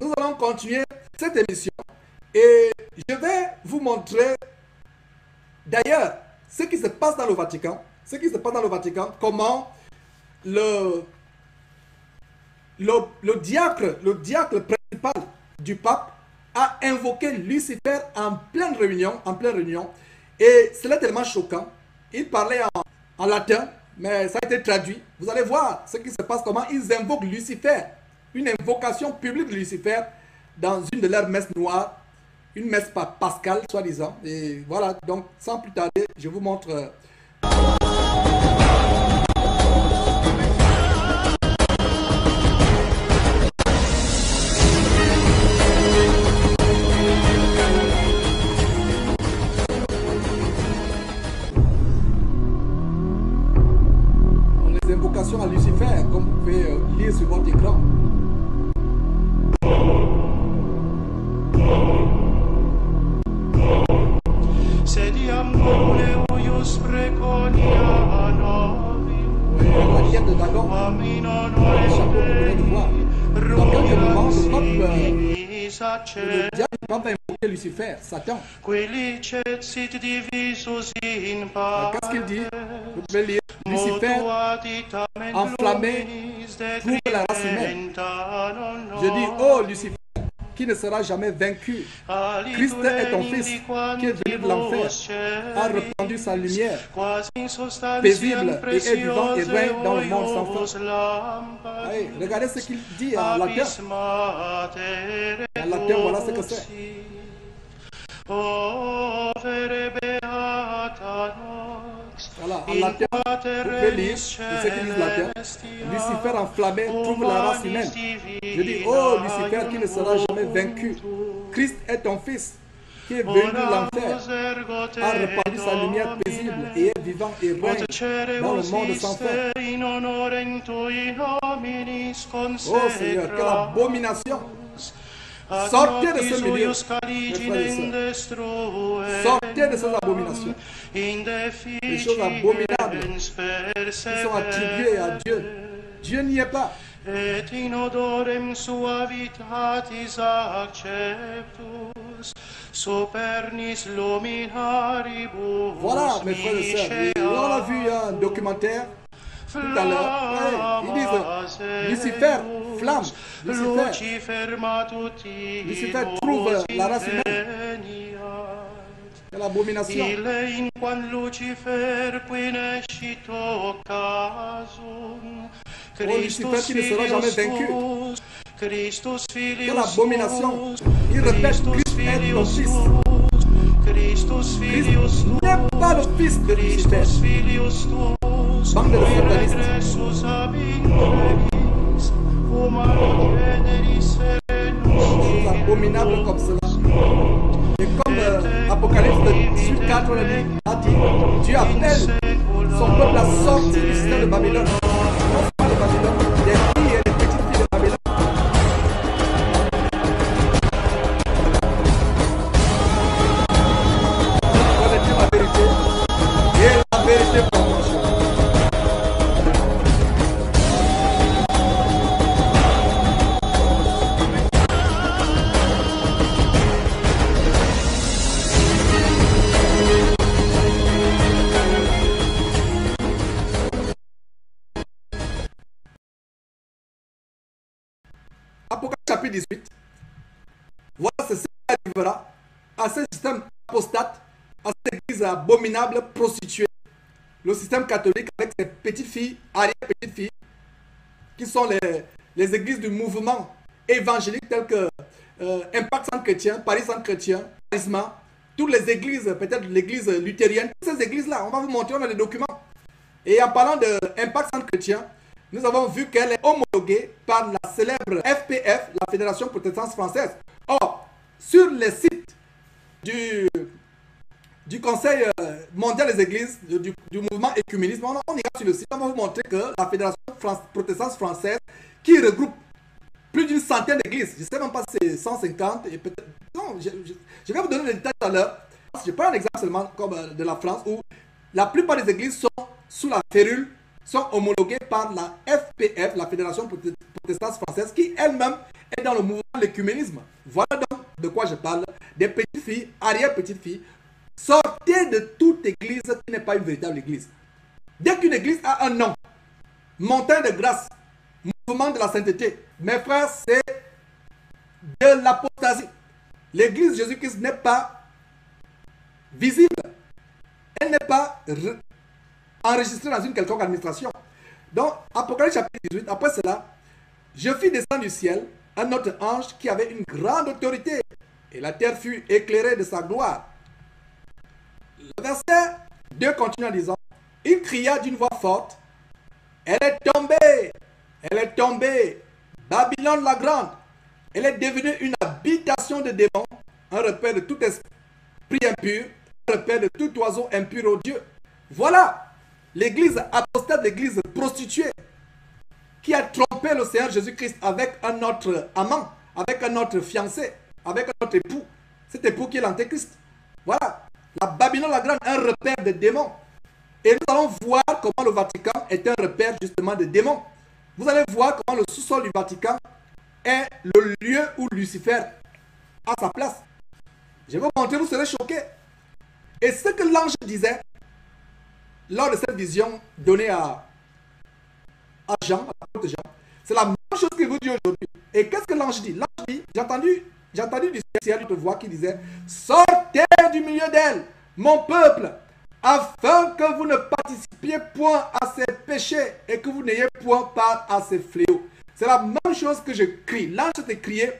nous allons continuer cette émission et je vais vous montrer d'ailleurs ce qui se passe dans le Vatican, comment le diacre principal du pape a invoqué Lucifer en pleine réunion, et cela est tellement choquant. Il parlait en latin, mais ça a été traduit. Vous allez voir ce qui se passe, comment ils invoquent Lucifer, une invocation publique de Lucifer dans une de leurs messes noires, une messe pascale, soi-disant. Et voilà, donc sans plus tarder, je vous montre. Les invocations à Lucifer, comme vous pouvez lire sur votre écran. La guerre de Dagon, le chapeau que vous venez de voir. Dans quelques moments, le diable va invoquer Lucifer, Satan. Qu'est-ce qu'il dit? Vous pouvez lire. Lucifer, enflammé, trouve la race humaine. Je dis, oh Lucifer, qui ne sera jamais vaincu. Christ est ton fils, qui est venu de l'enfer, a répandu sa lumière, paisible et est vivant et règne dans le monde sans fin. Allez, regardez ce qu'il dit en latin. En latin, voilà ce que c'est. Voilà, en latin, vous pouvez lire ce qu'ils disent latin. Lucifer enflammé trouve la race humaine. Je dis, oh Lucifer qui ne sera jamais vaincu. Christ est ton fils, qui est venu de l'enfer, a répandu sa lumière paisible et est vivant et règne dans le monde sans fin. Oh Seigneur, quelle abomination! Sortez de ce milieu, mes frères et sœurs. Sortez de ces abominations. Les choses abominables qui sont attribuées à Dieu. Dieu n'y est pas. Voilà, mes frères et sœurs. Et on a vu un documentaire tout à l'heure. Ils disent Lucifer flamme. Lucifer trouve la race humaine. Quelle abomination. Oh, Lucifer qui ne sera jamais vaincu. Quelle abomination. Il répète, Christ est ton fils. Christ n'est pas le fils de Lucifer. Bande de satanistes. Des abominables comme cela. Et comme Apocalypse 4 a dit, Dieu appelle son peuple à sortir du système de Babylone. Non pas de Babylone, des filles et des petites filles de Babylone. Connaissez la vérité et la vérité pour moi. Apocalypse chapitre 18. Voilà ce qui arrivera à ce système apostate, à cette église abominable, prostituée. Le système catholique avec ses petites filles, arrière-petites filles, qui sont les églises du mouvement évangélique telles que Impact Centre Chrétien, Paris Centre Chrétien, Charisma, toutes les églises, peut-être l'église luthérienne, toutes ces églises-là, on va vous montrer, on a les documents. Et en parlant de Impact Centre Chrétien, nous avons vu qu'elle est homologuée par la célèbre FPF, la Fédération protestante française. Or, sur les sites du Conseil mondial des églises, du mouvement écuménisme, on ira sur le site, on va vous montrer que la Fédération protestante française, qui regroupe plus d'une centaine d'églises, je ne sais même pas si c'est 150, et peut-être... Non, je vais vous donner les détails tout à l'heure. Je prends un exemple seulement comme de la France, où la plupart des églises sont sous la férule, sont homologuées par la FPF, la Fédération protestante française, qui elle-même est dans le mouvement de l'écuménisme. Voilà donc de quoi je parle. Des petites filles, arrière-petites filles, sortez de toute église qui n'est pas une véritable église. Dès qu'une église a un nom, montagne de grâce, mouvement de la sainteté, mes frères, c'est de l'apostasie. L'église Jésus-Christ n'est pas visible. Elle n'est pas enregistrée dans une quelconque administration. Donc, Apocalypse chapitre 18, après cela, je fis descendre du ciel un autre ange qui avait une grande autorité, et la terre fut éclairée de sa gloire. Le verset 2 continue en disant, il cria d'une voix forte, elle est tombée, Babylone la grande, elle est devenue une habitation de démons, un repère de tout esprit impur, un repère de tout oiseau impur au Dieu. Voilà l'église apostate, l'église prostituée, qui a trompé le Seigneur Jésus-Christ avec un autre amant, avec un autre fiancé, avec un autre époux. Cet époux qui est l'antéchrist. Voilà, la Babylone la grande, un repère de démons. Et nous allons voir comment le Vatican est un repère justement de démons. Vous allez voir comment le sous-sol du Vatican est le lieu où Lucifer a sa place. Je vais vous montrer, vous serez choqués. Et ce que l'ange disait lors de cette vision donnée à Jean, à l'apôtre Jean, c'est la même chose qu'il vous dit aujourd'hui. Et qu'est-ce que l'ange dit? L'ange dit, j'ai entendu du ciel une voix qui disait, sortez du milieu d'elle, mon peuple, afin que vous ne participiez point à ses péchés et que vous n'ayez point part à ses fléaux. C'est la même chose que je crie. L'ange s'est crié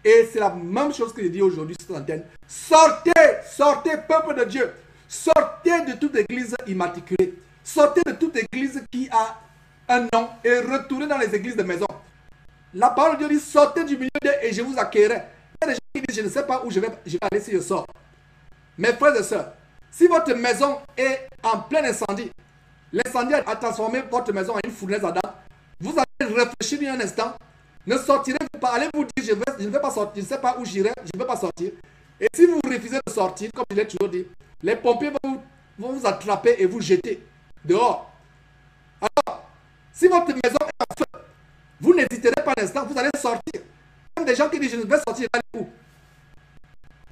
et c'est la même chose que je dis aujourd'hui sur cette antenne. Sortez, sortez, peuple de Dieu. Sortez de toute église immatriculée. Sortez de toute église qui a un nom et retournez dans les églises de maison. La parole de Dieu dit, sortez du milieu d'eux et je vous accueillerai. Il y a des gens qui disent, je ne sais pas où je vais aller si je sors. Mes frères et sœurs, si votre maison est en plein incendie, l'incendie a transformé votre maison en une fournaise à dents, vous allez réfléchir un instant, ne sortirez-vous pas, allez vous dire, je ne vais pas sortir, je ne sais pas où j'irai, je ne vais pas sortir. Et si vous refusez de sortir, comme je l'ai toujours dit, les pompiers vont vous attraper et vous jeter dehors. Alors, si votre maison est en feu, vous n'hésiterez pas un instant, vous allez sortir. Il y a des gens qui disent, je ne vais sortir, allez où?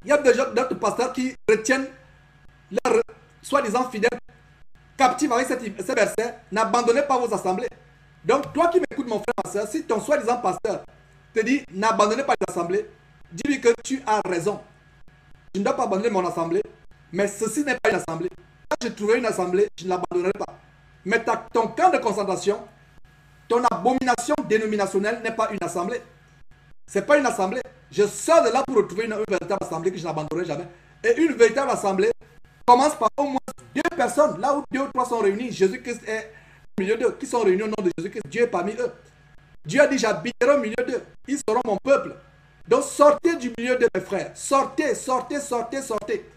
Il y a d'autres pasteurs qui retiennent leurs soi-disant fidèles captifs avec ces versets. N'abandonnez pas vos assemblées. Donc, toi qui m'écoutes, mon frère, ma soeur, si ton soi-disant pasteur te dit n'abandonnez pas les assemblées, dis-lui que tu as raison. Je ne dois pas abandonner mon assemblée, mais ceci n'est pas une assemblée. Quand je trouverai une assemblée, je ne l'abandonnerai pas. Mais ton camp de concentration, ton abomination dénominationnelle n'est pas une assemblée. Ce n'est pas une assemblée. Je sors de là pour retrouver une véritable assemblée que je n'abandonnerai jamais. Et une véritable assemblée commence par au moins 2 personnes. Là où 2 ou 3 sont réunis, Jésus-Christ est au milieu d'eux. Qui sont réunis au nom de Jésus-Christ, Dieu est parmi eux. Dieu a dit, j'habiterai au milieu d'eux. Ils seront mon peuple. Donc sortez du milieu de mes frères. Sortez, sortez, sortez, sortez.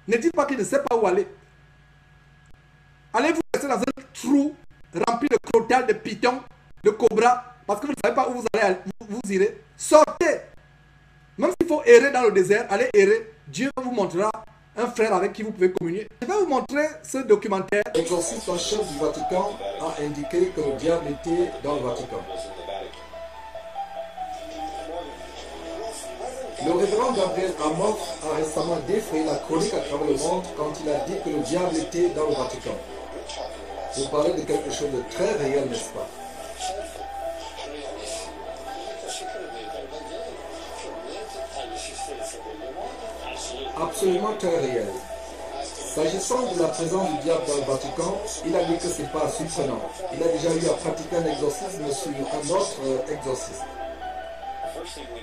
Ne dites pas qu'il ne sait pas où aller. Allez vous rester dans un trou rempli de crotales, de pitons, de cobras, parce que vous ne savez pas où vous allez, vous irez. Sortez. Même s'il faut errer dans le désert, allez errer. Dieu vous montrera un frère avec qui vous pouvez communier. Je vais vous montrer ce documentaire. L'exorciste en chef du Vatican a indiqué que le diable était dans le Vatican. Le révérend Gabriel Amorth a récemment défrayé la chronique à travers le monde quand il a dit que le diable était dans le Vatican. Vous parlez de quelque chose de très réel, n'est-ce pas? Absolument très réel. S'agissant de la présence du diable dans le Vatican, il a dit que ce n'est pas surprenant. Il a déjà eu à pratiquer un exorcisme sur un autre exorciste.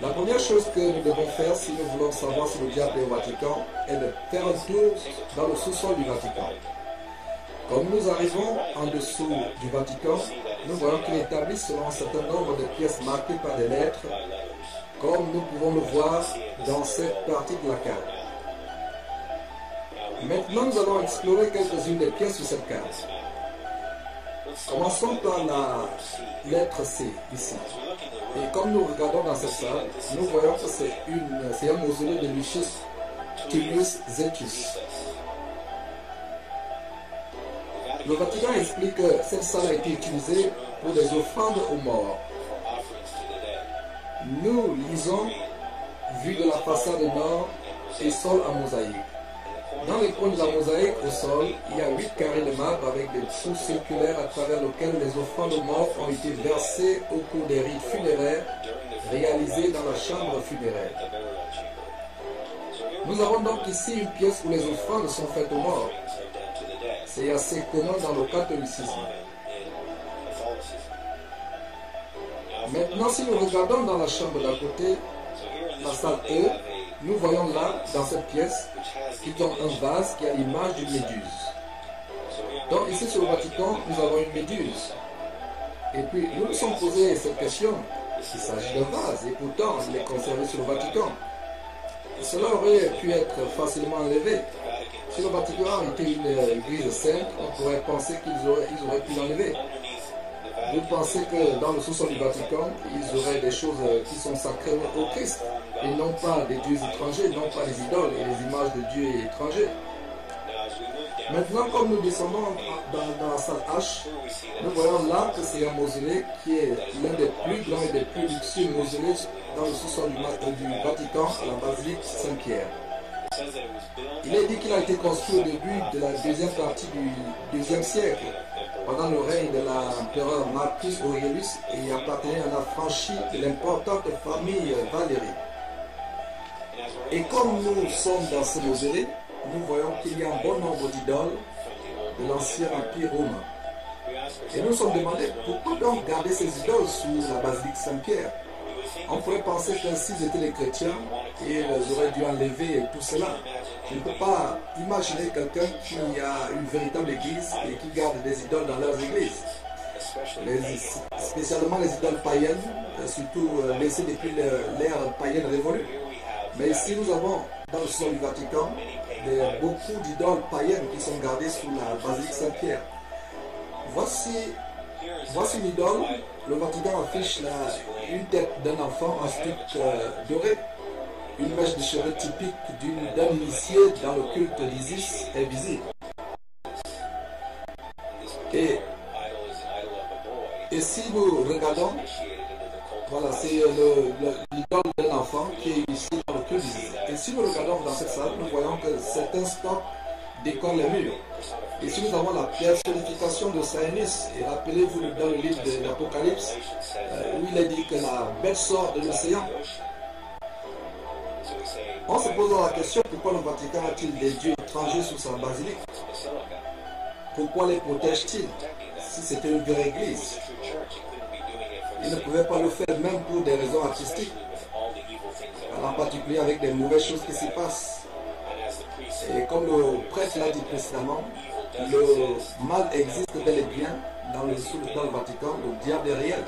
La première chose que nous devons faire si nous voulons savoir si le diable est au Vatican est de faire un tour dans le sous-sol du Vatican. Comme nous arrivons en dessous du Vatican, nous voyons qu'il est établi selon un certain nombre de pièces marquées par des lettres, comme nous pouvons le voir dans cette partie de la carte. Maintenant, nous allons explorer quelques-unes des pièces de cette carte. Commençons par la lettre C, ici. Et comme nous regardons dans cette salle, nous voyons que c'est un mausolée de Lucius Tullius Zettius. Le Vatican explique que cette salle a été utilisée pour des offrandes aux morts. Nous lisons vue de la façade nord et sol en mosaïque. Dans les coins de la mosaïque au sol, il y a 8 carrés de marbre avec des trous circulaires à travers lesquels les offrandes aux morts ont été versées au cours des rites funéraires réalisés dans la chambre funéraire. Nous avons donc ici une pièce où les offrandes sont faites aux morts. C'est assez commun dans le catholicisme. Maintenant, si nous regardons dans la chambre d'à côté, la salle E, nous voyons là, dans cette pièce, qu'ils ont un vase qui a l'image d'une méduse. Donc ici sur le Vatican, nous avons une méduse. Et puis nous nous sommes posé cette question. Il s'agit d'un vase et pourtant il est conservé sur le Vatican. Cela aurait pu être facilement enlevé. Si le Vatican était une église sainte, on pourrait penser qu'ils auraient pu l'enlever. Vous pensez que dans le sous-sol du Vatican, ils auraient des choses qui sont sacrées au Christ et non pas des dieux étrangers, non pas les idoles et les images de dieux étrangers. Maintenant, comme nous descendons dans la salle H, nous voyons là que c'est un mausolée qui est l'un des plus grands et des plus luxueux mausolées dans le sous-sol du Vatican à la basilique Saint-Pierre. Il est dit qu'il a été construit au début de la deuxième partie du IIe siècle, pendant le règne de l'empereur Marcus Aurelius, et appartenait à la franchise de l'importante famille Valérie. Et comme nous sommes dans ce mausolée, nous voyons qu'il y a un bon nombre d'idoles de l'ancien empire romain. Et nous nous sommes demandé pourquoi donc garder ces idoles sous la basilique Saint-Pierre. On pourrait penser que s'ils étaient les chrétiens, ils auraient dû enlever tout cela. Je ne peux pas imaginer quelqu'un qui a une véritable église et qui garde des idoles dans leurs églises. Spécialement les idoles païennes, surtout laissées depuis l'ère païenne révolue. Mais ici nous avons dans le sol du Vatican beaucoup d'idoles païennes qui sont gardées sous la basilique Saint-Pierre. Voici une idole. Le Vatican affiche une tête d'un enfant en stick doré. Une mèche de cheveux typique d'un initié dans le culte d'Isis est visible. Et si nous regardons, voilà, c'est l'idole d'un enfant qui est ici dans le culte d'Isis. Et si nous regardons dans cette salle, nous voyons que certains stocks décorent les murs. Et si nous avons la personnification de Saïnis, et rappelez-vous dans le livre de l'Apocalypse, où il est dit que la bête sort de l'océan. On se pose la question, pourquoi le Vatican a-t-il des dieux étrangers sous sa basilique? Pourquoi les protège-t-il si c'était une vraie église? Il ne pouvait pas le faire même pour des raisons artistiques, en particulier avec des mauvaises choses qui s'y passent. Et comme le prêtre l'a dit précédemment, le mal existe bel et bien dans le Vatican, le diable est réel.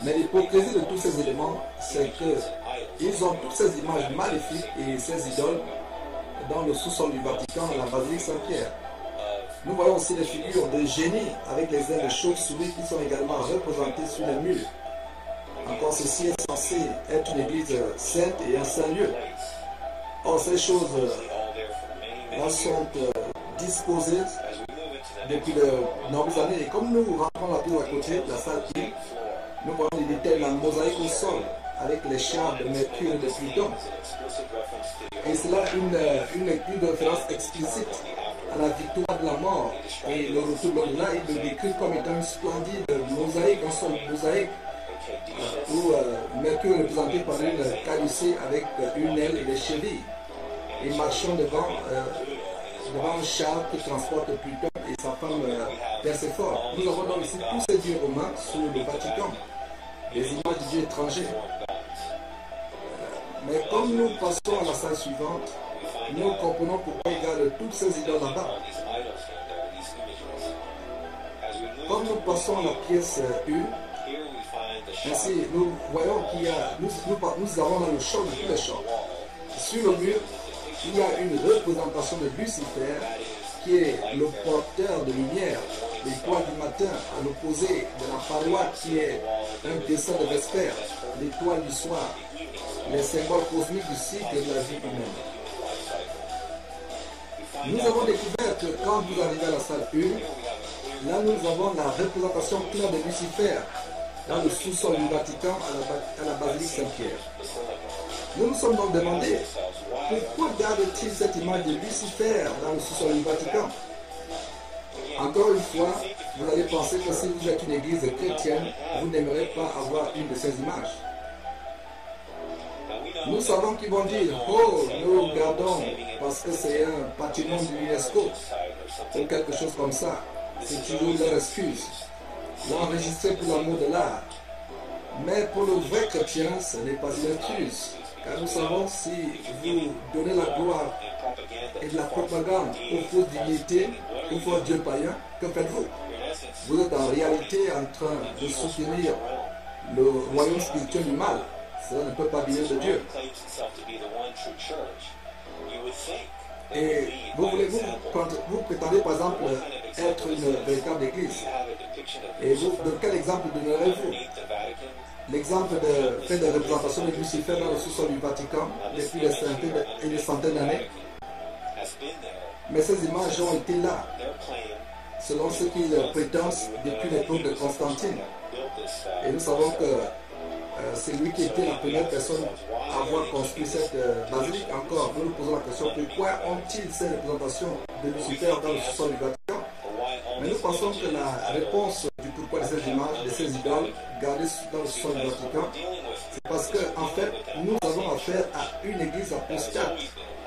Mais l'hypocrisie de tous ces éléments, c'est qu'ils ont toutes ces images maléfiques et ces idoles dans le sous-sol du Vatican, à la basilique Saint-Pierre. Nous voyons aussi des figures de génies avec les ailes de chauve-souris qui sont également représentées sur les murs. Encore, ceci est censé être une église sainte et un saint lieu. Or, ces choses-là sont disposées depuis de nombreuses années. Et comme nous rentrons la tour à côté, la salle I, nous voyons les détails de la mosaïque au sol, avec les chars de Mercure et de Pluton. Et c'est là une référence explicite à la victoire de la mort. Et le retour de l'au-delà, il le décrit comme étant une splendide mosaïque, un sol mosaïque, où Mercure est représenté par une calycée avec une aile et des chevilles. Et marchant devant un char qui transporte Pluton et sa femme Perséphone. Nous avons donc ici tous ces dieux romains sous le Vatican, des images de dieux étrangers. Mais comme nous passons à la salle suivante, nous comprenons pourquoi il garde toutes ces idoles là-bas. Comme nous passons à la pièce 1, ainsi nous voyons qu'il y a, nous avons dans le champ de tous les champs. Sur le mur, il y a une représentation de Lucifer qui est le porteur de lumière, l'étoile du matin, à l'opposé de la paroi qui est un dessin de Vespère, l'étoile du soir, les symboles cosmiques du cycle de la vie humaine. Nous avons découvert que quand vous arrivez à la salle 1, là nous avons la représentation claire de Lucifer dans le sous-sol du Vatican à la basilique Saint-Pierre. Nous nous sommes donc demandé pourquoi garde-t-il cette image de Lucifer dans le sous-sol du Vatican? Encore une fois, vous allez penser que si vous êtes une église chrétienne, vous n'aimerez pas avoir une de ces images. Nous savons qu'ils vont dire, oh, nous gardons parce que c'est un patrimoine de l'UNESCO ou quelque chose comme ça. C'est toujours leur excuse. L'enregistrer pour l'amour de l'art. Mais pour le vrai chrétien, ce n'est pas une excuse. Car nous savons si vous donnez la gloire et de la propagande aux fausses dignités, aux faux dieux païens, que faites-vous? Vous êtes en réalité en train de soutenir le royaume spirituel du mal. Cela ne peut pas venir de Dieu. Et vous prétendez par exemple être une véritable église. Et vous, de quel exemple donnerez-vous? L'exemple de fait de représentation de Lucifer dans le sous-sol du Vatican depuis des centaines d'années. Mais ces images ont été là, selon ce qu'ils prétendent depuis l'époque de Constantine. Et nous savons que c'est lui qui était la première personne à avoir construit cette basilique. Encore, nous nous posons la question, pourquoi ont-ils ces représentations de Lucifer dans le sous-sol du Vatican? Mais nous pensons que la réponse du pourquoi de ces images, de ces idoles gardées dans le sous-sol du Vatican, c'est parce qu'en fait, nous avons affaire à une église apostate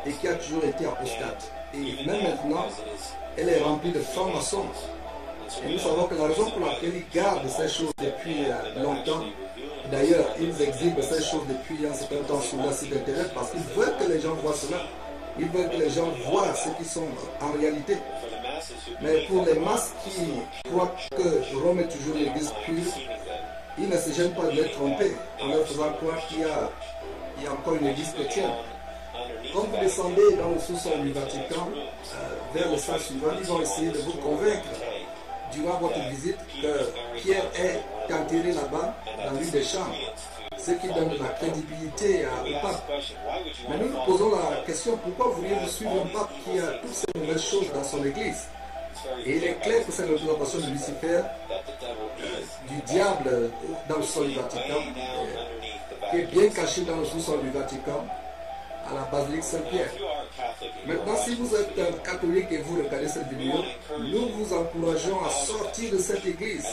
et qui a toujours été apostate. Et même maintenant, elle est remplie de francs-maçons. Et nous savons que la raison pour laquelle ils gardent ces choses depuis longtemps, d'ailleurs, ils exhibent ces choses depuis un certain temps sur leur site internet parce qu'ils veulent que les gens voient cela. Ils veulent que les gens voient ce qu'ils sont en réalité. Mais pour les masses qui croient que Rome est toujours l'église pure, ils ne se gênent pas de les tromper en leur faisant croire qu'il y a encore une église chrétienne. Quand vous descendez dans le sous-sol du Vatican, vers le sens suivant, ils vont essayer de vous convaincre durant votre visite que Pierre est enterré là-bas dans l'une des chambres, ce qui donne de la crédibilité au pape. Mais nous nous posons la question, pourquoi voulez-vous suivre un pape qui a toutes ces mauvaises choses dans son église? Et il est clair que cette représentation de Lucifer, du diable dans le sous-sol du Vatican, qui est bien caché dans le sous-sol du Vatican, à la basilique Saint-Pierre. Maintenant, si vous êtes un catholique et vous regardez cette vidéo, nous vous encourageons à sortir de cette église.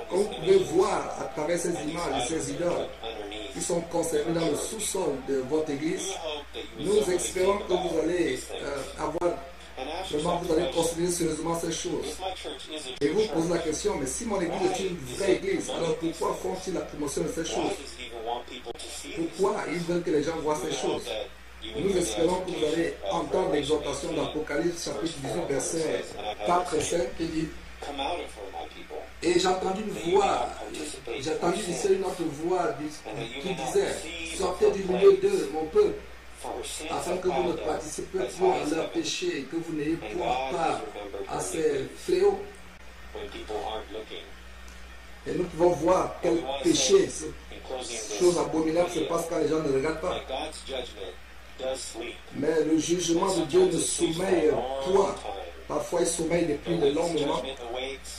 Comme vous pouvez voir à travers ces images et ces idoles qui sont conservées dans le sous-sol de votre église, nous espérons que vous allez vous allez considérer sérieusement ces choses. Et vous posez la question, mais si mon église est une vraie église, alors pourquoi font-ils la promotion de ces choses? Pourquoi ils veulent que les gens voient ces choses? Nous espérons que vous allez entendre l'exhortation d'Apocalypse chapitre 18 verset 4 et 5 qui dit: et j'ai entendu une voix, j'ai entendu une autre voix qui disait: sortez du milieu d'eux, mon peuple, afin que vous ne participez point à leurs péchés et que vous n'ayez point part à ces fléaux. Et nous pouvons voir quel péché, chose abominable se passe quand les gens ne regardent pas. Mais le jugement de Dieu ne sommeille point. Parfois il sommeille depuis de longs moments.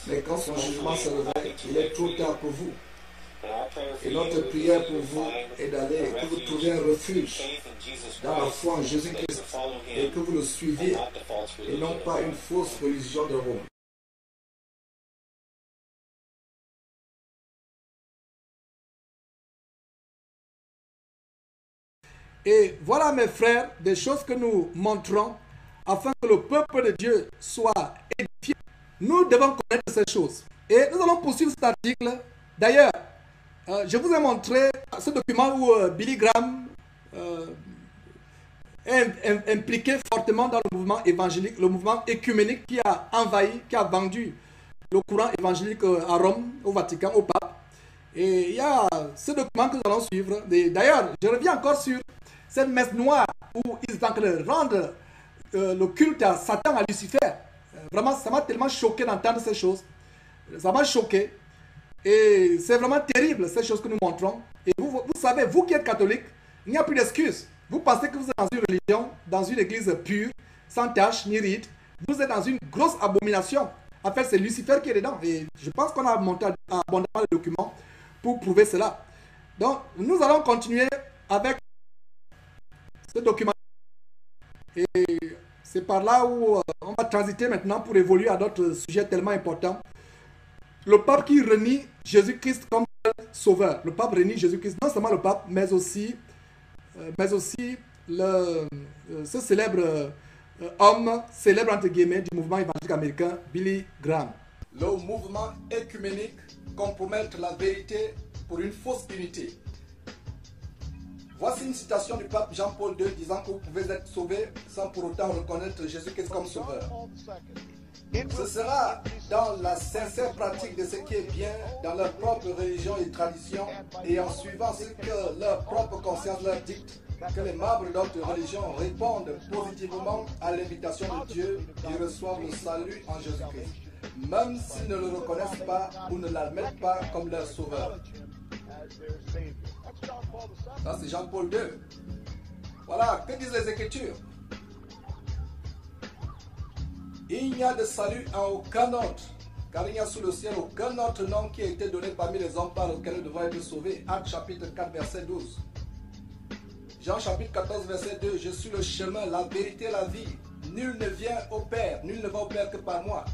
Mais quand son jugement se réveille, il est trop tard pour vous. Et notre prière pour vous est d'aller, que vous trouviez un refuge dans la foi en Jésus-Christ et que vous le suiviez et non pas une fausse religion de Rome. Et voilà, mes frères, des choses que nous montrons afin que le peuple de Dieu soit édifié. Nous devons connaître ces choses. Et nous allons poursuivre cet article. D'ailleurs, je vous ai montré ce document où Billy Graham est impliqué fortement dans le mouvement évangélique, le mouvement écuménique qui a envahi, qui a vendu le courant évangélique à Rome, au Vatican, au pape. Et il y a ce document que nous allons suivre. D'ailleurs, je reviens encore sur cette messe noire où ils sont en train de rendre le culte à Satan, à Lucifer. Vraiment, ça m'a tellement choqué d'entendre ces choses. Ça m'a choqué. Et c'est vraiment terrible, ces choses que nous montrons. Et vous savez, vous qui êtes catholique, il n'y a plus d'excuses. Vous pensez que vous êtes dans une religion, dans une église pure, sans tache ni ride. Vous êtes dans une grosse abomination. En fait, c'est Lucifer qui est dedans. Et je pense qu'on a monté abondamment de documents pour prouver cela. Donc, nous allons continuer avec ce document. Et c'est par là où on va transiter maintenant pour évoluer à d'autres sujets tellement importants. Le pape qui renie Jésus-Christ comme sauveur. Le pape renie Jésus-Christ, non seulement le pape, mais aussi ce célèbre homme, célèbre entre guillemets, du mouvement évangélique américain, Billy Graham. Le mouvement œcuménique compromettre la vérité pour une fausse unité. Voici une citation du pape Jean-Paul II disant que vous pouvez être sauvé sans pour autant reconnaître Jésus-Christ comme sauveur. Ce sera dans la sincère pratique de ce qui est bien dans leur propre religion et tradition et en suivant ce que leur propre conscience leur dicte que les membres d'autres religions répondent positivement à l'invitation de Dieu et reçoivent le salut en Jésus-Christ, même s'ils ne le reconnaissent pas ou ne l'admettent pas comme leur sauveur. Ça, c'est Jean-Paul II. Voilà, que disent les Écritures? Il n'y a de salut en aucun autre, car il n'y a sous le ciel aucun autre nom qui a été donné parmi les hommes par lequel nous devons être sauvés. Actes chapitre 4, verset 12. Jean chapitre 14, verset 2. Je suis le chemin, la vérité, la vie. Nul ne vient au Père, nul ne va au Père que par moi.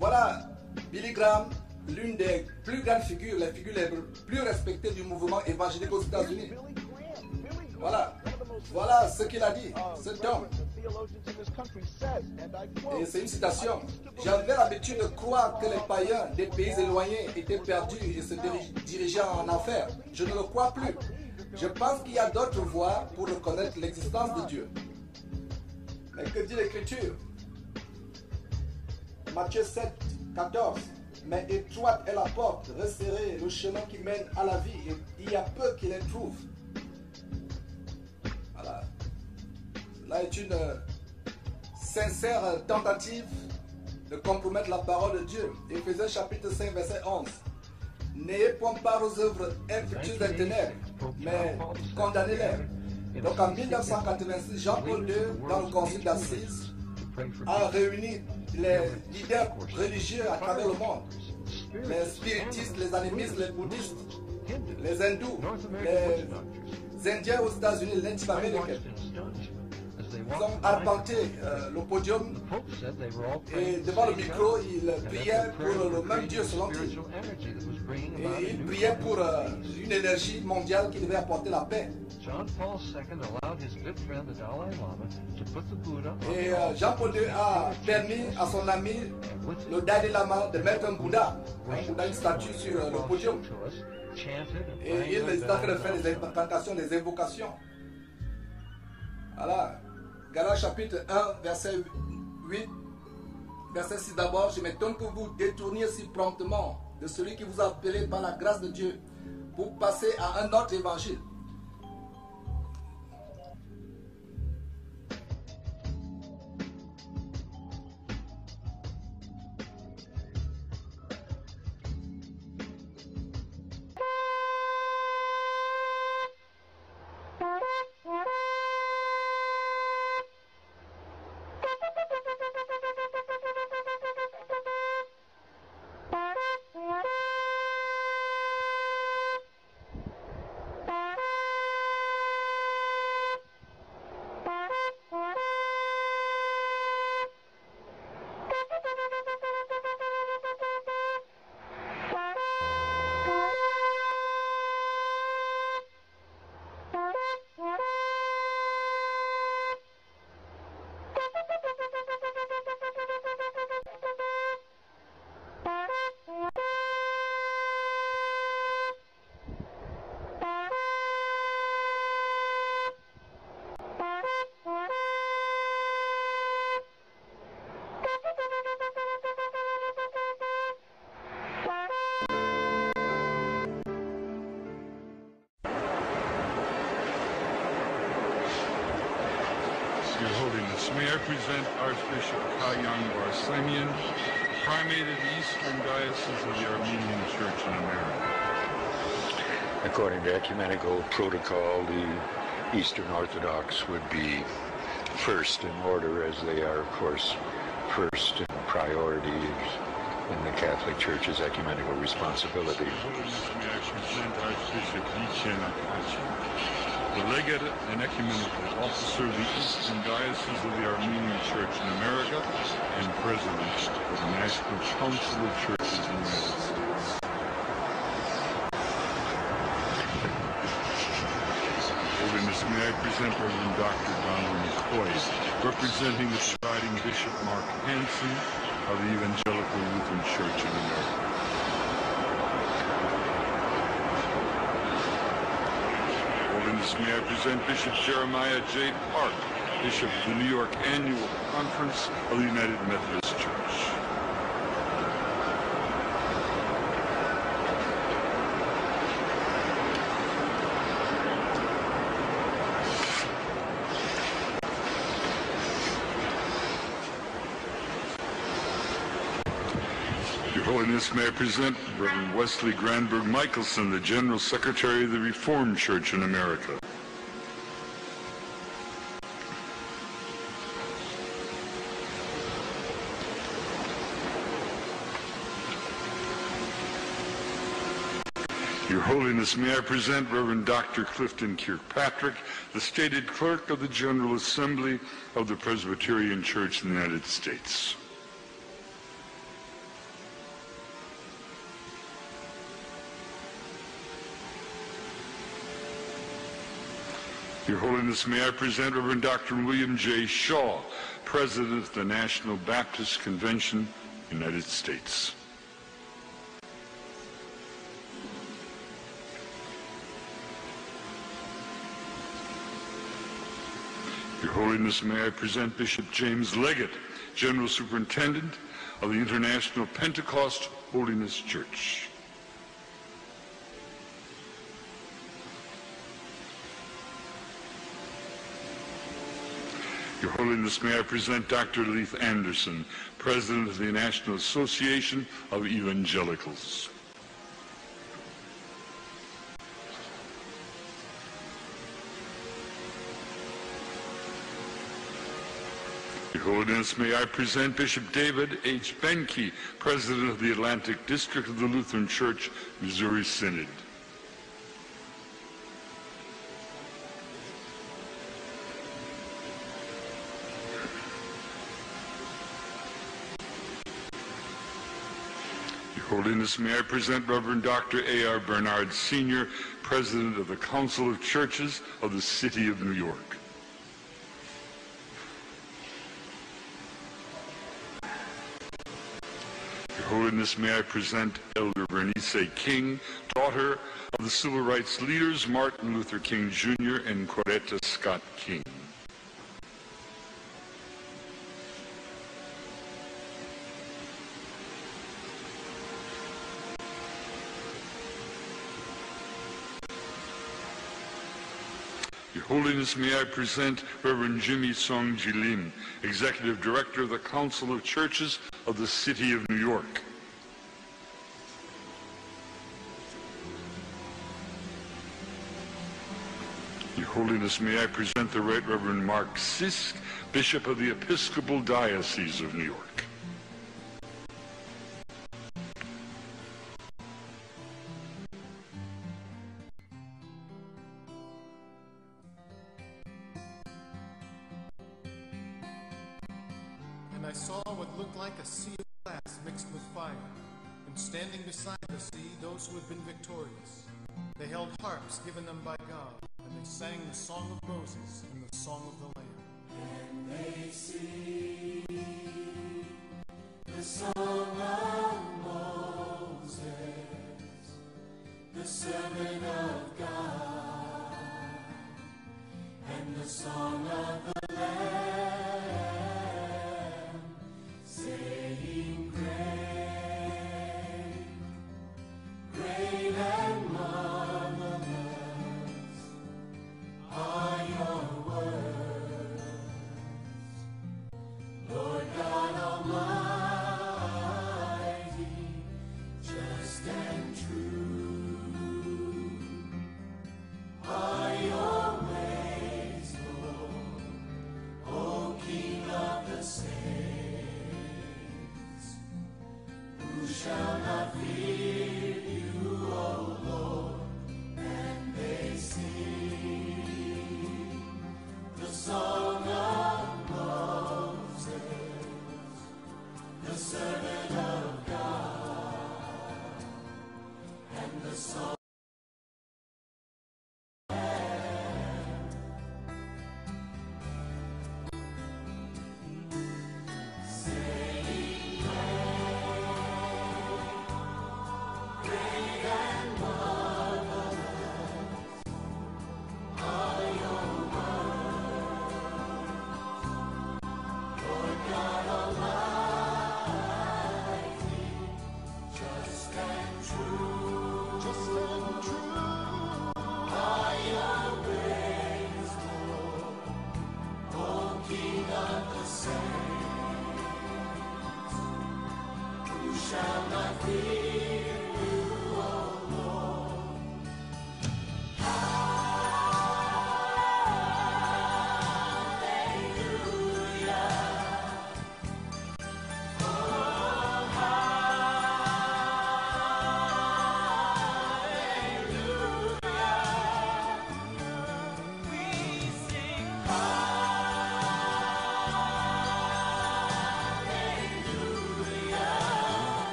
Voilà, Billy Graham, l'une des plus grandes figures, les figures les plus respectées du mouvement évangélique aux États-Unis. Voilà ce qu'il a dit, cet homme. Et c'est une citation. J'avais l'habitude de croire que les païens des pays éloignés étaient perdus et se dirigeaient en enfer. Je ne le crois plus. Je pense qu'il y a d'autres voies pour reconnaître l'existence de Dieu. Mais que dit l'Écriture? Matthieu 7, 14. Mais étroite est la porte, resserré le chemin qui mène à la vie, et il y a peu qui les trouvent. Voilà. Là est une sincère tentative de compromettre la parole de Dieu. Éphésiens chapitre 5, verset 11. N'ayez point part aux œuvres infructueuses des ténèbres, mais condamnez-les. Donc en 1986, Jean-Paul II, dans le concile d'Assise, a réuni les leaders religieux à travers le monde, les spiritistes, les animistes, les bouddhistes, les hindous, les indiens aux États-Unis, les natifs américains. Ils ont arpenté le podium et devant le micro, ils priaient pour le même Dieu selon eux. Et ils priaient pour une énergie mondiale qui devait apporter la paix. Et Jean-Paul II a permis à son ami, le Dalai Lama, de mettre un Bouddha, une statue sur le podium. Et il est en train de faire des incantations, des invocations. Voilà. Galates chapitre 1, verset 8, verset 6 d'abord. Je m'étonne que vous détourniez si promptement de celui qui vous a appelé par la grâce de Dieu pour passer à un autre évangile. Your Holiness, may I present Archbishop Kayang Barsamian, Primate of the Eastern Diocese of the Armenian Church in America. According to ecumenical protocol, the Eastern Orthodox would be first in order, as they are, of course, first in priority in the Catholic Church's ecumenical responsibility. Holiness, may I present Archbishop Yichen Akachi, the legate and ecumenical officer of the Eastern Diocese of the Armenian Church in America and president of the National Council of Churches in the United States. Holiness, may I present Reverend Dr. Donald McCoy, representing the presiding Bishop Mark Hansen of the Evangelical Lutheran Church in America. Holiness, may I present Bishop Jeremiah J. Park, Bishop of the New York Annual Conference of the United Methodist Church. Your Holiness, may I present Reverend Wesley Granberg Michelson, the General Secretary of the Reformed Church in America. Your Holiness, may I present Reverend Dr. Clifton Kirkpatrick, the stated clerk of the General Assembly of the Presbyterian Church in the United States. Your Holiness, may I present Reverend Dr. William J. Shaw, President of the National Baptist Convention, United States. Your Holiness, may I present Bishop James Leggett, General Superintendent of the International Pentecost Holiness Church. Your Holiness, may I present Dr. Leith Anderson, President of the National Association of Evangelicals. Your Holiness, may I present Bishop David H. Benke, President of the Atlantic District of the Lutheran Church, Missouri Synod. Your Holiness, may I present Reverend Dr. A.R. Bernard Sr., President of the Council of Churches of the City of New York. Your Holiness, may I present Elder Bernice King, daughter of the civil rights leaders Martin Luther King Jr. and Coretta Scott King. Your Holiness, may I present Reverend Jimmy Song Jilim, Executive Director of the Council of Churches of the City of New York. Your Holiness, may I present the Right Reverend Mark Sisk, Bishop of the Episcopal Diocese of New York. And I saw what looked like a sea of glass mixed with fire, and standing beside the sea, those who had been victorious. They held harps given them by God, and they sang the song of Moses and the song of the Lamb. And they sing the song of Moses, the servant of God, and the song of the Lamb.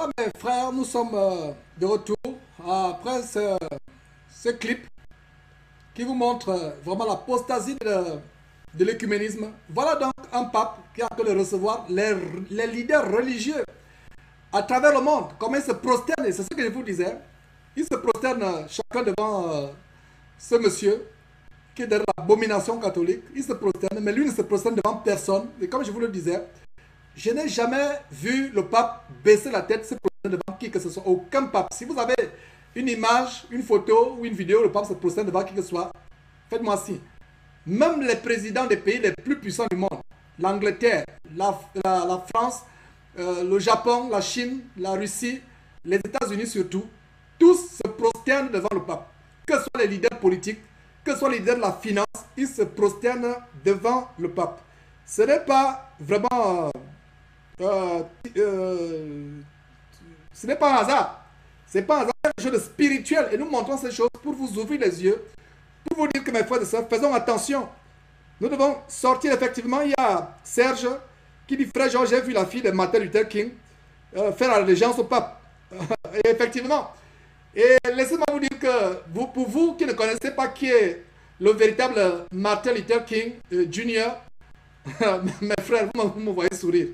Voilà mes frères, nous sommes de retour après ce clip qui vous montre vraiment l'apostasie de l'écuménisme. Voilà donc un pape qui a en train de recevoir les leaders religieux à travers le monde. Comment ils se prosternent, et c'est ce que je vous disais. Ils se prosternent chacun devant ce monsieur qui est derrière l'abomination catholique. Il se prosterne, mais lui ne se prosterne devant personne. Et comme je vous le disais, je n'ai jamais vu le pape baisser la tête, se prosterner devant qui que ce soit. Aucun pape. Si vous avez une image, une photo ou une vidéo, le pape se prosterne devant qui que ce soit, faites-moi signe. Même les présidents des pays les plus puissants du monde, l'Angleterre, la France, le Japon, la Chine, la Russie, les États-Unis surtout, tous se prosternent devant le pape. Que ce soit les leaders politiques, que ce soit les leaders de la finance, ils se prosternent devant le pape. Ce n'est pas vraiment... ce n'est pas un hasard. Ce n'est pas un hasard, c'est quelque chose de spirituel. Et nous montrons ces choses pour vous ouvrir les yeux, pour vous dire que mes frères et sœurs, faisons attention. Nous devons sortir effectivement. Il y a Serge qui dit, frère Jean, j'ai vu la fille de Martin Luther King faire allégeance au pape. Et effectivement. Et laissez-moi vous dire que pour vous qui ne connaissez pas qui est le véritable Martin Luther King Jr., mes frères, vous me voyez sourire.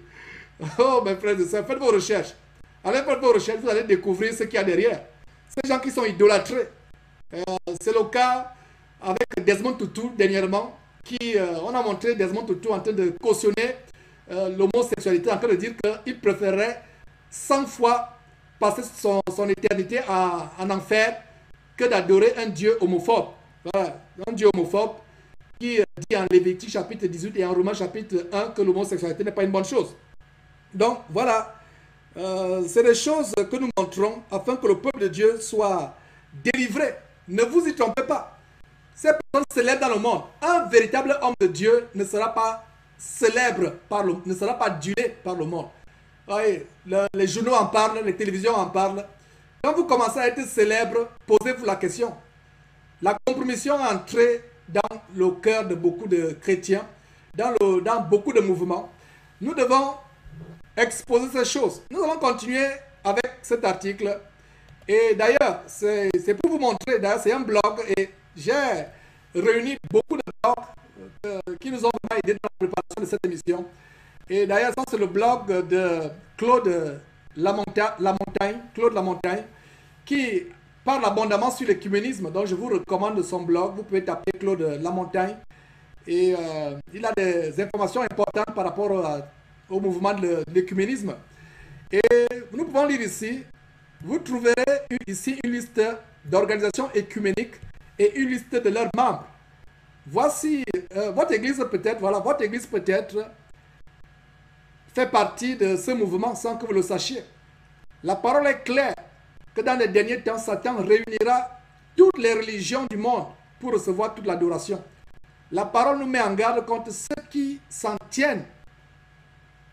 Oh mes frères et sœurs, faites vos recherches. Allez faire vos recherches, vous allez découvrir ce qu'il y a derrière. Ces gens qui sont idolâtrés. C'est le cas avec Desmond Tutu dernièrement, on a montré Desmond Tutu en train de cautionner l'homosexualité, en train de dire qu'il préférerait 100 fois passer son éternité en enfer que d'adorer un Dieu homophobe. Voilà, un Dieu homophobe qui dit en Lévitique chapitre 18 et en Romains chapitre 1 que l'homosexualité n'est pas une bonne chose. Donc voilà, c'est des choses que nous montrons afin que le peuple de Dieu soit délivré. Ne vous y trompez pas. Ces personnes célèbres dans le monde, un véritable homme de Dieu ne sera pas célèbre, ne sera pas adulé par le monde. Oui, les journaux en parlent, les télévisions en parlent. Quand vous commencez à être célèbre, posez-vous la question. La compromission est entrée dans le cœur de beaucoup de chrétiens, dans beaucoup de mouvements. Nous devons exposer ces choses. Nous allons continuer avec cet article. Et d'ailleurs, c'est pour vous montrer, d'ailleurs c'est un blog et j'ai réuni beaucoup de blogs qui nous ont vraiment aidé dans la préparation de cette émission. Et d'ailleurs, ça c'est le blog de Claude Lamontagne, qui parle abondamment sur l'écuménisme. Donc je vous recommande son blog. Vous pouvez taper Claude Lamontagne. Et il a des informations importantes par rapport au mouvement de l'écuménisme. Et nous pouvons lire ici. Vous trouverez ici une liste d'organisations écuméniques et une liste de leurs membres. Voici votre église peut-être, voilà, votre église peut-être fait partie de ce mouvement sans que vous le sachiez. La parole est claire que dans les derniers temps, Satan réunira toutes les religions du monde pour recevoir toute l'adoration. La parole nous met en garde contre ceux qui s'en tiennent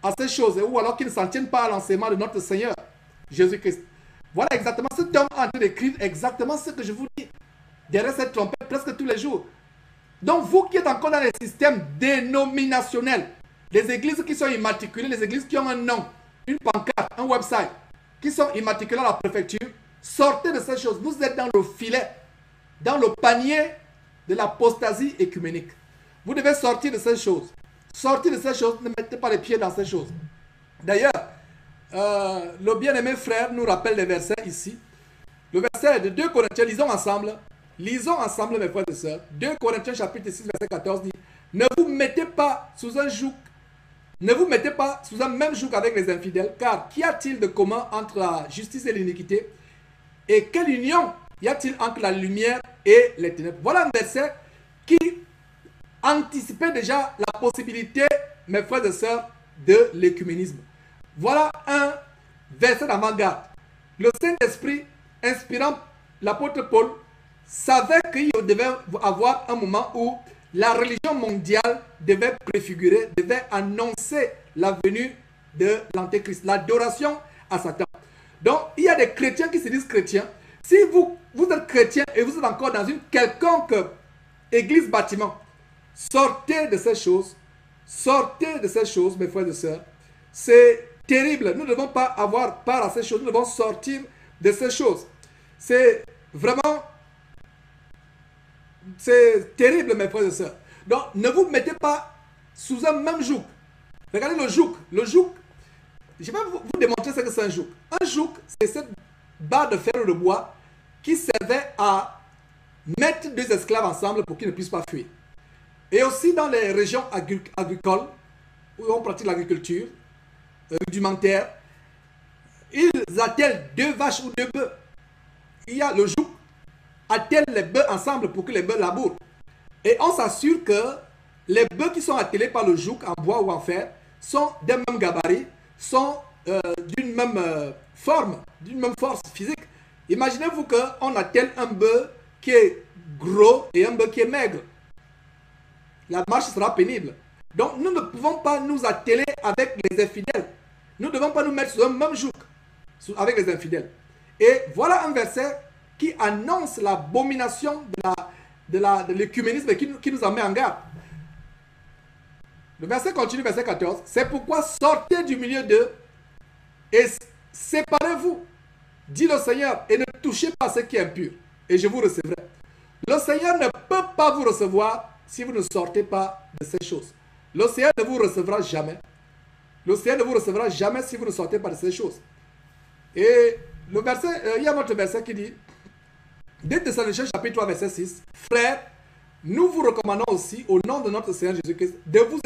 à ces choses ou alors qui ne s'en tiennent pas à l'enseignement de notre Seigneur Jésus-Christ. Voilà exactement, cet homme est en train d'écrire exactement ce que je vous dis derrière cette trompette presque tous les jours. Donc vous qui êtes encore dans les systèmes dénominationnels, les églises qui sont immatriculées, les églises qui ont un nom, une pancarte, un website, qui sont immatriculées à la préfecture, sortez de ces choses. Vous êtes dans le filet, dans le panier de l'apostasie écuménique. Vous devez sortir de ces choses. Sortir de ces choses, ne mettez pas les pieds dans ces choses. D'ailleurs, le bien-aimé frère nous rappelle les versets ici. Le verset de 2 Corinthiens, lisons ensemble, mes frères et sœurs. 2 Corinthiens chapitre 6, verset 14 dit, ne vous mettez pas sous un joug, ne vous mettez pas sous un même joug avec les infidèles, car qu'y a-t-il de commun entre la justice et l'iniquité? Et quelle union y a-t-il entre la lumière et les ténèbres? Voilà un verset qui anticipait déjà la possibilité, mes frères et sœurs, de l'écuménisme. Voilà un verset d'avant-garde. Le Saint-Esprit, inspirant l'apôtre Paul, savait qu'il devait avoir un moment où la religion mondiale devait préfigurer, devait annoncer la venue de l'Antéchrist, l'adoration à Satan. Donc, il y a des chrétiens qui se disent chrétiens. Si vous êtes chrétien et vous êtes encore dans une quelconque église bâtiment, sortez de ces choses, mes frères et sœurs. C'est terrible. Nous ne devons pas avoir part à ces choses. Nous devons sortir de ces choses. C'est vraiment... C'est terrible, mes frères et sœurs. Donc, ne vous mettez pas sous un même joug. Regardez le joug. Le joug, je vais vous démontrer ce que c'est un joug. Un joug, c'est cette barre de fer ou de bois qui servait à mettre deux esclaves ensemble pour qu'ils ne puissent pas fuir. Et aussi dans les régions agricoles, où on pratique l'agriculture rudimentaire, ils attellent deux vaches ou deux bœufs. Il y a le joug, attelle les bœufs ensemble pour que les bœufs labourent. Et on s'assure que les bœufs qui sont attelés par le joug en bois ou en fer sont d'un même gabarit, sont d'une même forme, d'une même force physique. Imaginez-vous qu'on attelle un bœuf qui est gros et un bœuf qui est maigre. La marche sera pénible. Donc nous ne pouvons pas nous atteler avec les infidèles. Nous ne devons pas nous mettre sur un même joug avec les infidèles. Et voilà un verset qui annonce l'abomination de l'écuménisme et qui nous en met en garde. Le verset continue, verset 14. C'est pourquoi sortez du milieu d'eux et séparez-vous, dit le Seigneur, et ne touchez pas ce qui est impur, et je vous recevrai. Le Seigneur ne peut pas vous recevoir si vous ne sortez pas de ces choses. Le Seigneur ne vous recevra jamais. Le Seigneur ne vous recevra jamais si vous ne sortez pas de ces choses. Et le verset, il y a un autre verset qui dit, 2 Thessaloniciens chapitre 3 verset 6, frères, nous vous recommandons aussi au nom de notre Seigneur Jésus-Christ de vous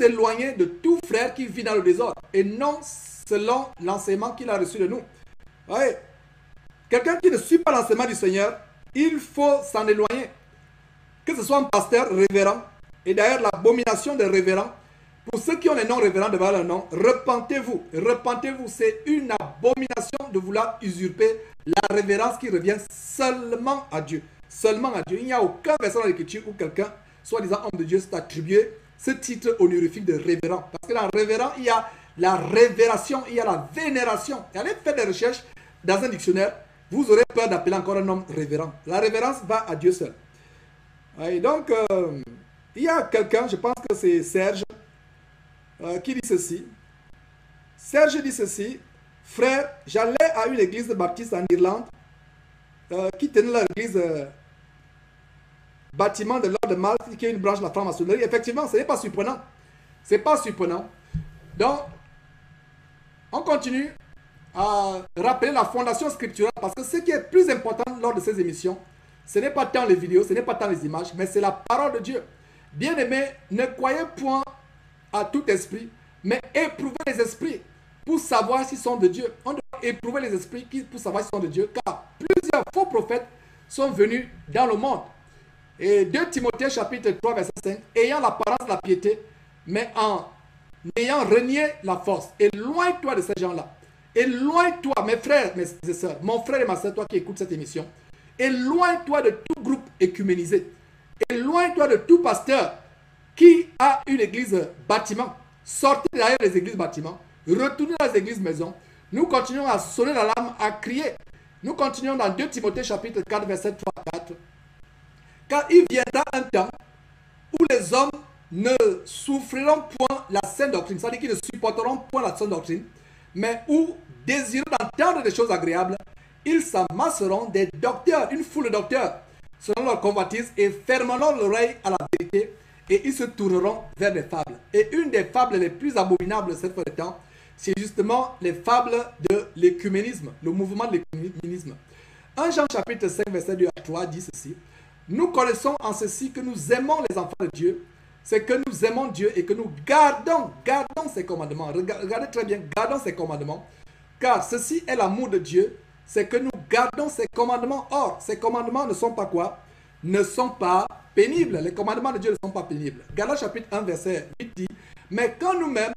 éloigner de tout frère qui vit dans le désordre et non selon l'enseignement qu'il a reçu de nous. Ouais. Quelqu'un qui ne suit pas l'enseignement du Seigneur, il faut s'en éloigner. Que ce soit un pasteur révérend, et d'ailleurs l'abomination des révérends, pour ceux qui ont les noms révérends devant leur nom, repentez-vous. Repentez-vous, c'est une abomination de vouloir usurper la révérence qui revient seulement à Dieu. Seulement à Dieu. Il n'y a aucun verset dans l'Écriture où quelqu'un, soi-disant homme de Dieu, s'est attribué ce titre honorifique de révérend. Parce que dans révérend, il y a la révération, il y a la vénération. Et allez faire des recherches dans un dictionnaire, vous aurez peur d'appeler encore un homme révérend. La révérence va à Dieu seul. Et donc, il y a quelqu'un, je pense que c'est Serge, qui dit ceci. Serge dit ceci. Frère, j'allais à une église baptiste en Irlande qui tenait leur église bâtiment de l'ordre de Malte, qui est une branche de la franc-maçonnerie. Effectivement, ce n'est pas surprenant. Ce n'est pas surprenant. Donc, on continue à rappeler la fondation scripturale parce que ce qui est plus important lors de ces émissions, ce n'est pas tant les vidéos, ce n'est pas tant les images, mais c'est la parole de Dieu. Bien-aimés, ne croyez point à tout esprit, mais éprouvez les esprits pour savoir s'ils sont de Dieu. On doit éprouver les esprits pour savoir s'ils sont de Dieu, car plusieurs faux prophètes sont venus dans le monde. Et 2 Timothée chapitre 3 verset 5, ayant l'apparence de la piété, mais en ayant renié la force. Éloigne-toi de ces gens-là. Éloigne-toi, mes frères, mes sœurs, mon frère et ma sœur, toi qui écoutes cette émission. Éloigne-toi de tout groupe écuménisé. Éloigne-toi de tout pasteur qui a une église bâtiment. Sortez derrière les églises bâtiments. Retournez dans les églises maisons. Nous continuons à sonner l'alarme, à crier. Nous continuons dans 2 Timothée chapitre 4 verset 3 à 4. Car il viendra un temps où les hommes ne souffriront point la saine doctrine, c'est-à-dire qu'ils ne supporteront point la saine doctrine, mais où, désirant d'entendre des choses agréables, ils s'amasseront des docteurs, une foule de docteurs, selon leur convoitise, et fermeront l'oreille à la vérité, et ils se tourneront vers des fables. Et une des fables les plus abominables cette fois de temps, c'est justement les fables de l'écuménisme, le mouvement de l'écuménisme. 1 Jean chapitre 5 verset 2 à 3 dit ceci. Nous connaissons en ceci que nous aimons les enfants de Dieu, c'est que nous aimons Dieu et que nous gardons ses commandements. Regardez très bien, gardons ses commandements. Car ceci est l'amour de Dieu, c'est que nous gardons ses commandements. Or, ces commandements ne sont pas quoi? Ne sont pas pénibles. Les commandements de Dieu ne sont pas pénibles. Galates chapitre 1 verset 8 dit, mais quand nous-mêmes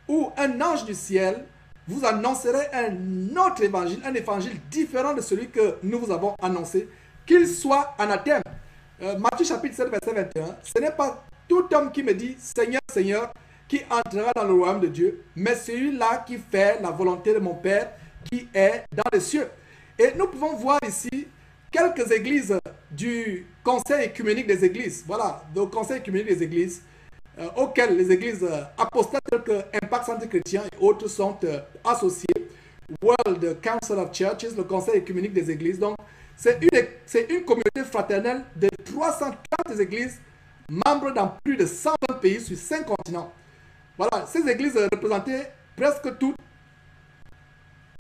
ou un ange du ciel vous annoncerait un autre évangile, un évangile différent de celui que nous vous avons annoncé, qu'il soit anathème. Matthieu chapitre 7 verset 21, ce n'est pas tout homme qui me dit Seigneur, Seigneur, qui entrera dans le royaume de Dieu, mais celui-là qui fait la volonté de mon Père qui est dans les cieux. Et nous pouvons voir ici quelques églises du Conseil écuménique des églises. Voilà, le Conseil écuménique des églises auxquelles les églises apostates telles que Impact Centre Chrétien et autres sont associées. World Council of Churches, le Conseil écuménique des églises. Donc, c'est une communauté fraternelle de 330 églises, membres dans plus de 120 pays sur 5 continents. Voilà, ces églises représentaient presque toutes,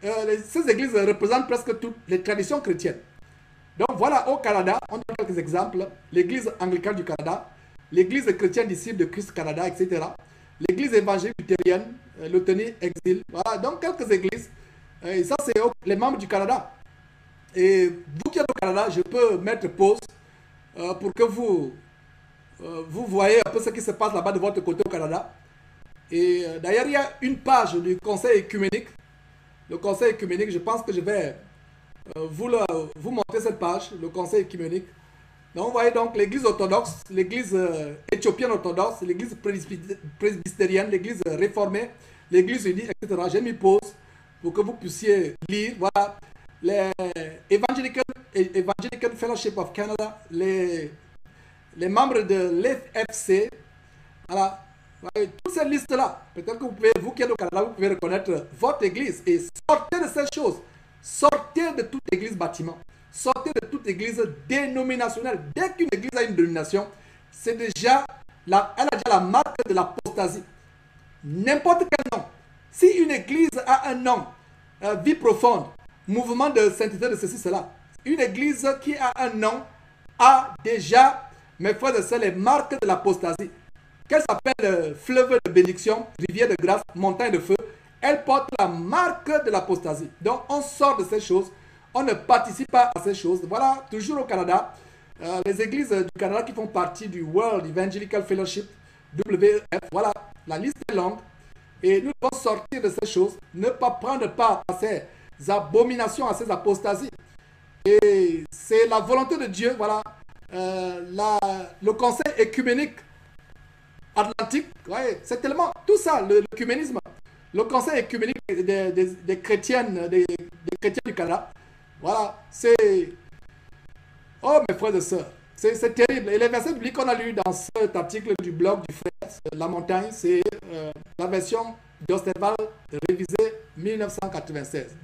représentent presque toutes les traditions chrétiennes. Donc voilà, au Canada, on donne quelques exemples. L'église anglicane du Canada, l'église chrétienne disciple de Christ Canada, etc. L'église évangélique luthérienne, Lutheran Exil. Voilà, donc quelques églises. Et ça, c'est les membres du Canada. Et vous qui êtes au Canada, je peux mettre pause pour que vous voyez un peu ce qui se passe là-bas de votre côté au Canada. Et d'ailleurs, il y a une page du Conseil écuménique. Le Conseil écuménique, je pense que je vais vous montrer cette page, le Conseil écuménique. Donc, vous voyez donc l'église orthodoxe, l'église éthiopienne orthodoxe, l'église presbytérienne, l'église réformée, l'église unie, etc. J'ai mis pause pour que vous puissiez lire. Voilà, les Evangelical Fellowship of Canada, les membres de l'FFC, voilà, toute cette liste-là. Peut-être que vous qui êtes au Canada, vous pouvez reconnaître votre église et sortez de ces choses. Sortez de toute église bâtiment. Sortez de toute église dénominationnelle. Dès qu'une église a une dénomination, c'est déjà elle a déjà la marque de l'apostasie. N'importe quel nom. Si une église a un nom, vie profonde, mouvement de sainteté de ceci, cela, une église qui a un nom a déjà, mes frères et sœurs, les marques de l'apostasie. Qu'elle s'appelle fleuve de bénédiction, rivière de grâce, montagne de feu, elle porte la marque de l'apostasie. Donc on sort de ces choses, on ne participe pas à ces choses. Voilà, toujours au Canada, les églises du Canada qui font partie du World Evangelical Fellowship, WEF, voilà, la liste est longue. Et nous devons sortir de ces choses, ne pas prendre part à ces abominations, à ces apostasies. Et c'est la volonté de Dieu, voilà, le conseil écuménique atlantique, ouais, c'est tellement tout ça, l'écuménisme, le conseil écuménique des chrétiennes, des chrétiens du Canada, voilà, c'est, oh mes frères et sœurs, c'est terrible. Et les versets bibliques qu'on a lus dans cet article du blog du frère, La Montagne, c'est la version d'Osterval révisée 1996.